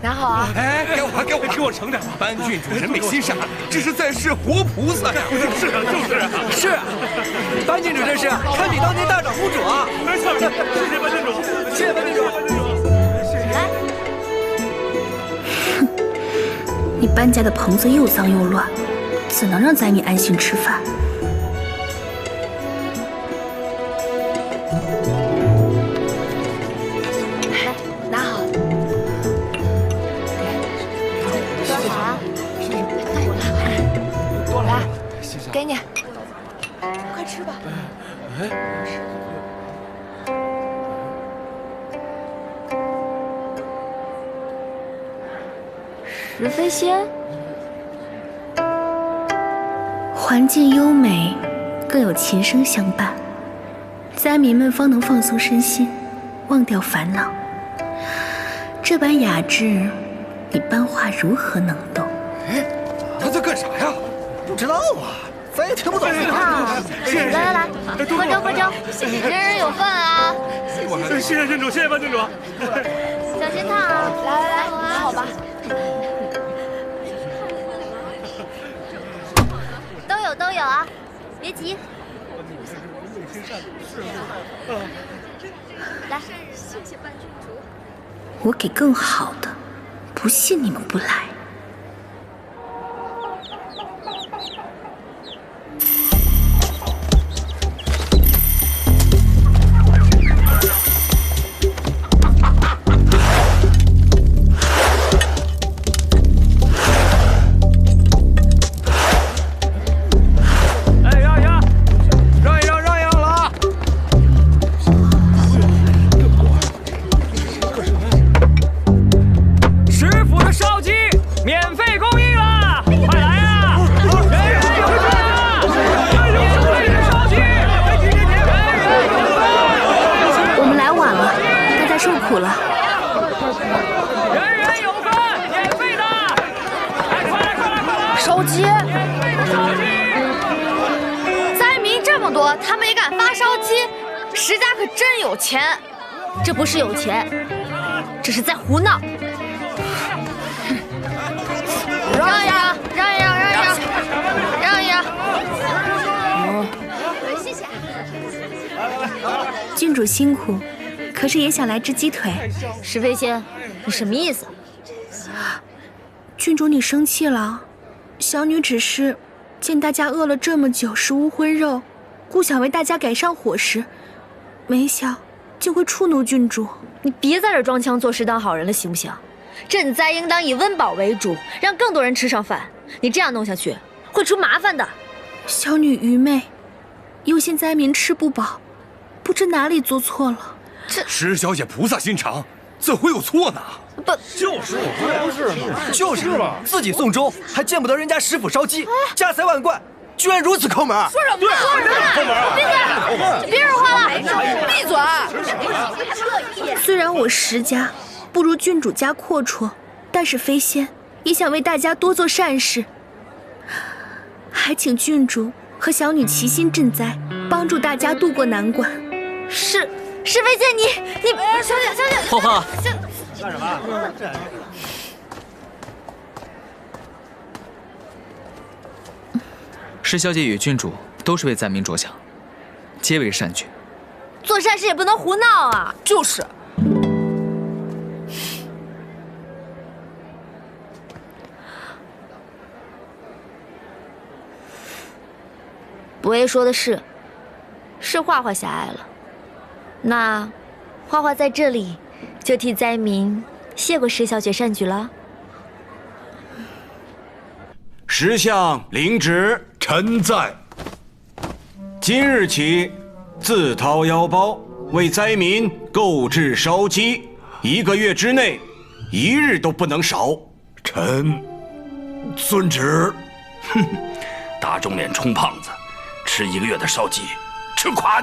拿好啊！哎，给我，给我盛点吧。班郡主人美心善，这是在世活菩萨呀！是啊，就是啊，是啊，班郡主这是堪比当年大长公主啊！没错，谢谢班郡主，谢谢班郡主。来，哼，你班家的棚子又脏又乱，怎能让宰民安心吃饭？来，拿好。多少啊？多了，来，给你，快吃吧。石飞仙，环境优美，更有琴声相伴，灾民们方能放松身心，忘掉烦恼。这般雅致，你班话如何能懂？哎，他在干啥呀？不知道啊，咱也听不懂。啊！来，喝粥，人人有份啊！谢谢郡主，谢谢班郡主。小心烫啊！来，拿好吧。都有啊，别急。来，谢谢班郡主。我给更好的，不信你们不来。他们也敢发烧鸡，石家可真有钱。这不是有钱，这是在胡闹。让一让，让一让。谢谢。郡主辛苦，可是也想来只鸡腿。石飞仙，你什么意思？郡主，你生气了？小女只是见大家饿了这么久，食无荤肉。故想为大家改善伙食，没想竟会触怒郡主。你别在这装腔作势当好人了，行不行？赈灾应当以温饱为主，让更多人吃上饭。你这样弄下去，会出麻烦的。小女愚昧，忧心灾民吃不饱，不知哪里做错了。石小姐菩萨心肠，怎会有错呢？不，就是嘛，自己送粥还见不得人家石府烧鸡，家财万贯。居然如此抠门！说什么？闭嘴！别说话了，闭嘴！虽然我石家不如郡主家阔绰，但是飞仙也想为大家多做善事，还请郡主和小女齐心赈灾，帮助大家渡过难关。是飞仙，你小姐，花花，干什么？石小姐与郡主都是为灾民着想，皆为善举。做善事也不能胡闹啊！就是。伯爷说的是画画狭隘了，那画画在这里就替灾民谢过石小姐善举了。石相领旨。臣在。今日起，自掏腰包为灾民购置烧鸡，1个月之内，1日都不能少。臣遵旨。哼，打肿脸充胖子，吃1个月的烧鸡，吃垮你！